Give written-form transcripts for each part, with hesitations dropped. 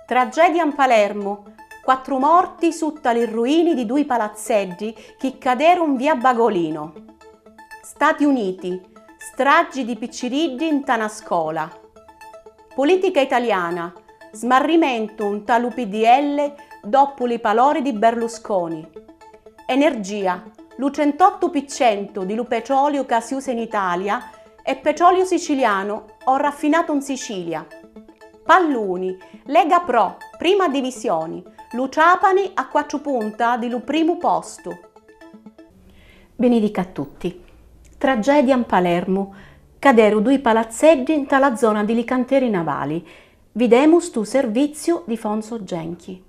Tragedia in Palermo. 4 morti sotto le ruine di 2 palazzeggi che caderono via Bagolino. Stati Uniti. Stragi di picciriggi in tana scuola. Politica italiana. Smarrimento un talu PDL dopo le parole di Berlusconi. Energia. Lu 108% di lu petrolio che si usa in Italia è petrolio siciliano o raffinato in Sicilia. Palloni, Lega Pro, prima divisione, lu Trapani a 4 punta di lu primo posto. Benedica a tutti. Tragedia in Palermo. Caderu 2 palazzeggi nella zona di cantieri navali. Videmu stu servizio di Fonso Genchi.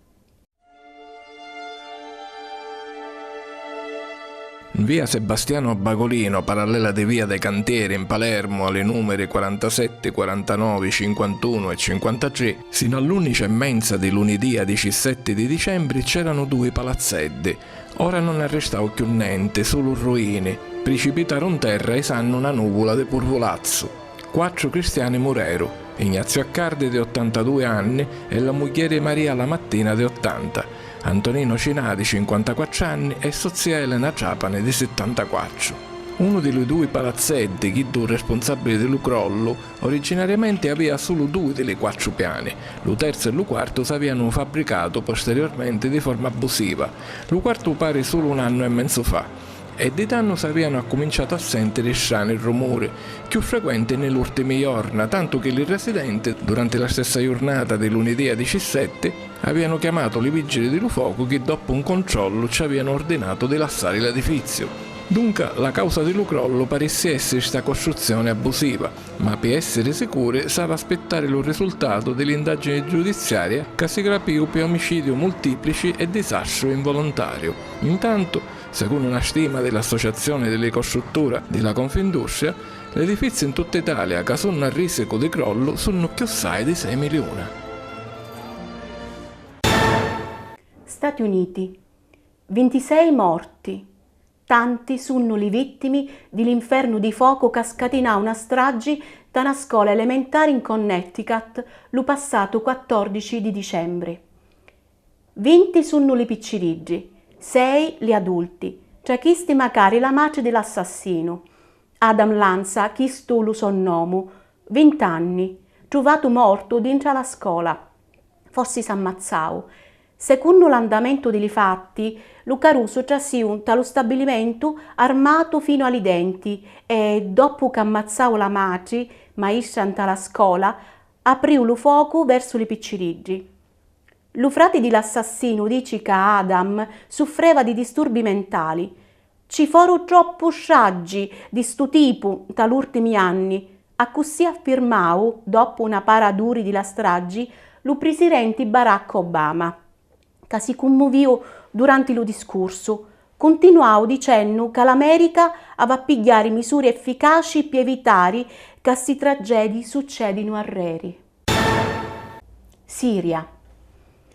In via Sebastiano Bagolino, parallela di via dei Cantieri in Palermo, alle numeri 47, 49, 51 e 53, sino all'11:30 di lunedì 17 di dicembre c'erano 2 palazzetti. Ora non è restato più niente, solo ruine. Precipitarono terra e sanno una nuvola di purvulazzo. 4 cristiani morero. Ignazio Accardi di 82 anni e la moglie Maria Lamattina di 80. Antonino Cinadi, 54 anni, e Sozia Elena Trapani, di 74. Uno dei 2 palazzetti, chi du responsabile del crollo, originariamente aveva solo 2 delle 4 piani. Lo terzo e lo quarto si avevano fabbricato posteriormente di forma abusiva. Lo quarto pare solo 1 anno e mezzo fa. E di tanto si avevano cominciato a sentire strani rumori, più frequenti negli ultimi giorni, tanto che i residenti, durante la stessa giornata di lunedì 17, avevano chiamato i vigili del fuoco che dopo un controllo ci avevano ordinato di lasciare l'edificio. Dunque la causa del crollo paresse essere questa costruzione abusiva, ma per essere sicuri si va aspettare il risultato dell'indagine giudiziaria che si capiva per omicidio multiplici e disastro involontario. Intanto, secondo una stima dell'Associazione delle Costrutture della Confindustria, gli edifici in tutta Italia che sono a rischio di crollo sono più assai di 6 milioni. Stati Uniti. 26 morti. Tanti sono le vittime dell'inferno di fuoco che scatenò una strage da una scuola elementare in Connecticut lo passato 14 di dicembre. 20 sono le picciriggi, 6 gli adulti, tra questi magari la madre dell'assassino. Adam Lanza, chi sto lo sonnomo, 20 anni, trovato morto dentro la scuola. Forse si ammazzao. Secondo l'andamento dei fatti, lo Caruso trasciunta allo stabilimento armato fino ai denti e, dopo che ammazzò la madre, maestra alla scuola, aprì lo fuoco verso i picciriggi. Lo frate dell'assassino dice che Adam soffriva di disturbi mentali. Ci furono troppo stragi di sto tipo negli ultimi anni, a così affermò, dopo una paraduri della strage, lo presidente Barack Obama, che si commuovì durante il discorso. Continuò dicendo che l'America aveva pigliare misure efficaci per evitare che queste tragedie succedano a reri. Siria.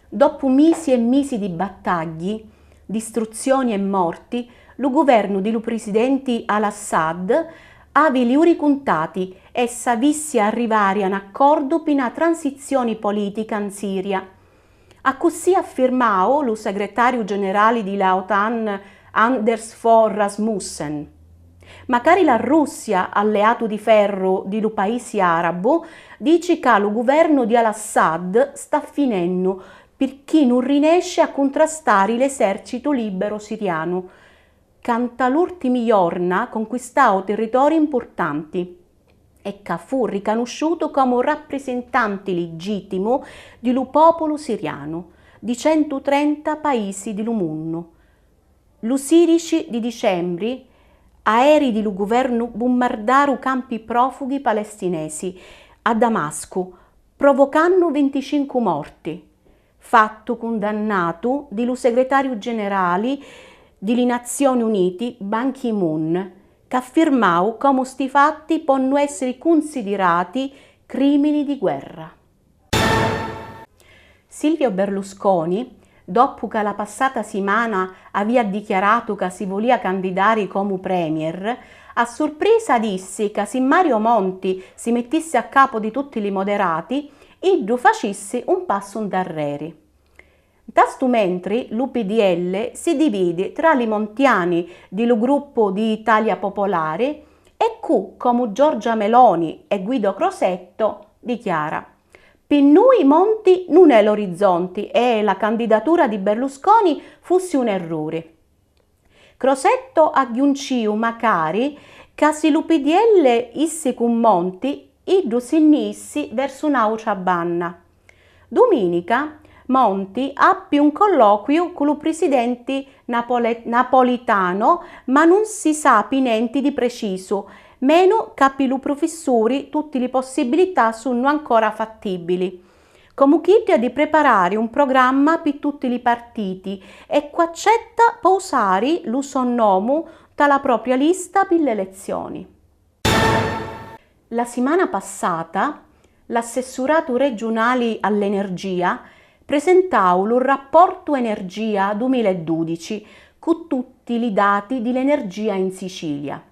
Dopo mesi e mesi di battaglie, distruzioni e morti, il governo del presidente al-Assad aveva li uri contati e s'avesse arrivare a un accordo per una transizione politica in Siria. A così affermò lo segretario generale dell'OTAN Anders Fogh Rasmussen. Magari la Russia, alleato di ferro di un paese arabo, dice che il governo di al-Assad sta finendo perché non riesce a contrastare l'esercito libero siriano, che nell'ultimi giorni ha conquistato territori importanti e che fu riconosciuto come rappresentante legittimo del popolo siriano di 130 paesi del mondo. Lo 16 di dicembre, aerei del governo bombardarono campi profughi palestinesi a Damasco, provocando 25 morti. Fatto condannato dello segretario generale delle Nazioni Unite Ban Ki-moon, che affermò come questi fatti possono essere considerati crimini di guerra. Silvio Berlusconi, dopo che la passata settimana aveva dichiarato che si voleva candidare come premier, a sorpresa disse che se Mario Monti si mettesse a capo di tutti i moderati, iddu facissi un passo darreri. Tastu mentri l'UPDL si divide tra i montiani del gruppo di Italia Popolare e come Giorgia Meloni e Guido Crosetto dichiara: «Per noi Monti non è l'orizzonte e la candidatura di Berlusconi fosse un errore». Crosetto aggiungiu macari che se l'UPDL isse con Monti iddu si nissi verso un'autra banna. Domenica Monti appi un colloquio con il presidente napolitano, ma non si sa niente di preciso, meno che i professori tutte le possibilità sono ancora fattibili. Come chiede di preparare un programma per tutti i partiti e accetta può usare lo sonnomo dalla propria lista per le elezioni. La settimana passata l'assessorato regionale all'energia presentò il rapporto Energia 2012 con tutti i dati dell'energia in Sicilia.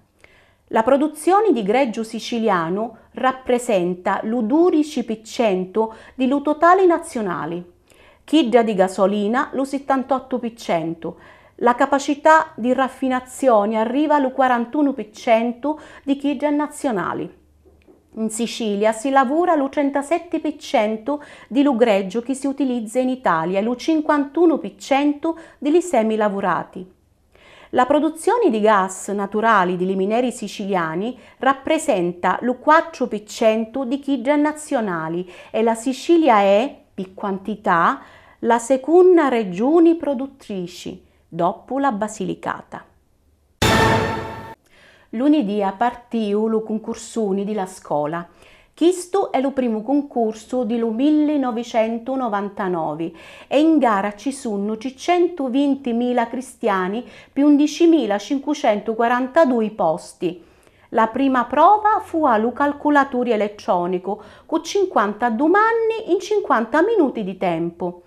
La produzione di greggio siciliano rappresenta l'12% del totale nazionale, chidda di gasolina lo 78%, la capacità di raffinazione arriva al 41% di chidda nazionale. In Sicilia si lavora lo 37% di greggio che si utilizza in Italia e lo 51% degli semi lavorati. La produzione di gas naturali dei mineri siciliani rappresenta lo 4% di chidda nazionali e la Sicilia è, per quantità, la seconda regione produttrice, dopo la Basilicata. Lunedì partiu lo concursoni della scuola. Questo è il primo concorso del 1999 e in gara ci sono 620.000 cristiani per 11.542 posti. La prima prova fu allo calcolatore elettronico con 50 domande in 50 minuti di tempo.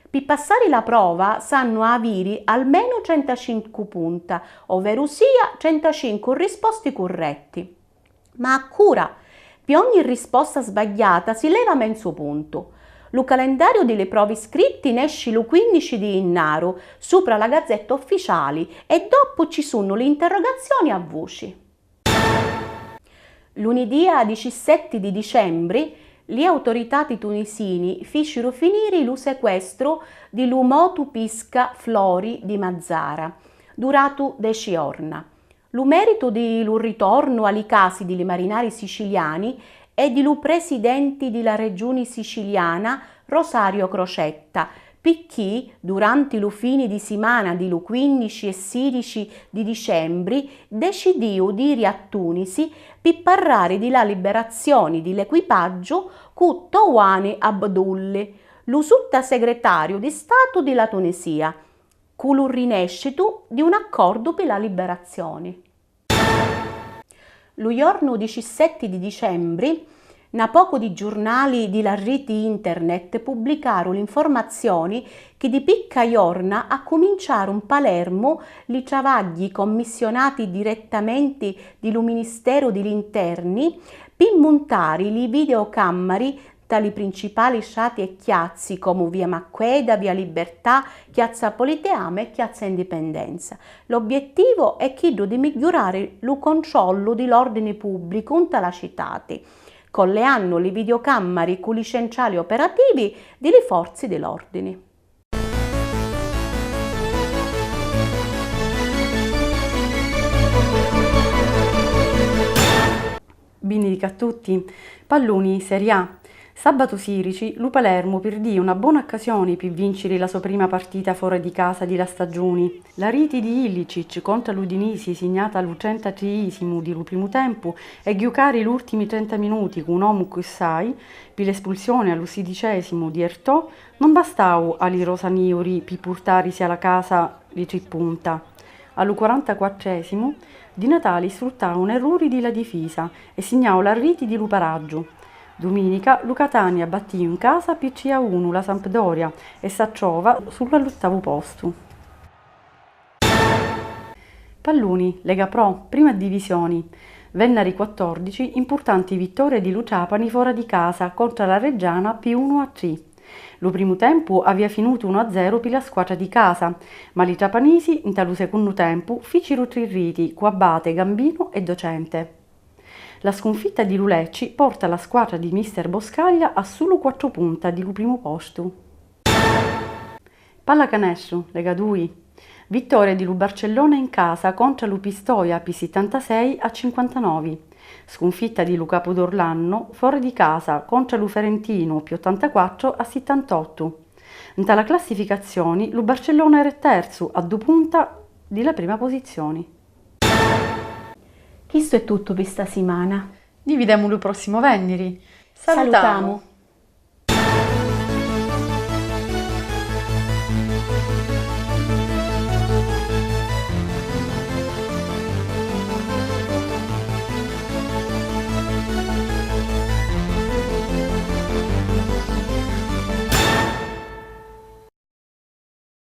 Per passare la prova sanno avere almeno 35 punti, ovvero sia 35 risposte corrette. Ma a cura, per ogni risposta sbagliata si leva mezzo punto. Lo calendario delle prove scritte esce il 15 di gennaio sopra la Gazzetta Ufficiale e dopo ci sono le interrogazioni a voce. Lunedì 17 di dicembre le autorità tunisini fecero finire lo sequestro di Lumotu Pisca Flori di Mazzara, durato 10 giorni. Lo merito di lo ritorno alle case dei marinari siciliani è di lo presidente della regione siciliana Rosario Crocetta, perché durante lo fine di settimana di lo 15 e 16 di dicembre decidiu di ir a Tunisi per parlare della liberazione dell'equipaggio con Touane Abdulle, lo sottosegretario di Stato della Tunisia, con il rinascito di un accordo per la liberazione. Lo giorno 17 di dicembre, na poco di giornali della rete internet pubblicarono l'informazione che di picca giorna a cominciare in Palermo li travagli commissionati direttamente dallo Ministero degli Interni per montare le videocamere tali principali sciati e chiazzi come via Macqueda, via Libertà, piazza Politeama e piazza Indipendenza. L'obiettivo è quello di migliorare il controllo dell'ordine pubblico in tale citate, colleando le videocamere con i centrali operativi delle forze dell'ordine. Benedica a tutti. Palloni Serie A. Sabato Sirici, lu Palermo perdì una buona occasione per vincere la sua prima partita fuori di casa della stagione. La rete di Ilicic contro l'Udinese, segnata al 33esimo di primo tempo, e giocare gli ultimi 30 minuti con un uomo Cussai per l'espulsione al 16esimo di Ertò, non bastava agli rosaniori per portarsi alla casa di 3 punta. Al 44esimo, Di Natale sfruttava un errore della difesa e segnava la rete di Luparaggio. Domenica Luca Catania battì in casa per 3-1 la Sampdoria e si trova sull'8° posto. Palloni, Lega Pro, prima divisione. Vennari 14, importanti vittorie di Luciapani fuori di casa contro la Reggiana P1-3. Lo primo tempo aveva finito 1-0 per la squadra di casa, ma i trapanesi in tal secondo tempo fecero 3 riti con Abate, Gambino e Docente. La sconfitta di Lulecci porta la squadra di mister Boscaglia a solo 4 punti di primo posto. Pallacanestro, Lega 2. Vittoria di Barcellona in casa contro lu Pistoia P76-59. Sconfitta di Capo d'Orlanno fuori di casa contro lu Ferentino P84-78. In tale classificazione lu Barcellona era terzo a 2 punti della prima posizione. Questo è tutto per sta settimana. Dividemo il prossimo venerdì. Salutiamo.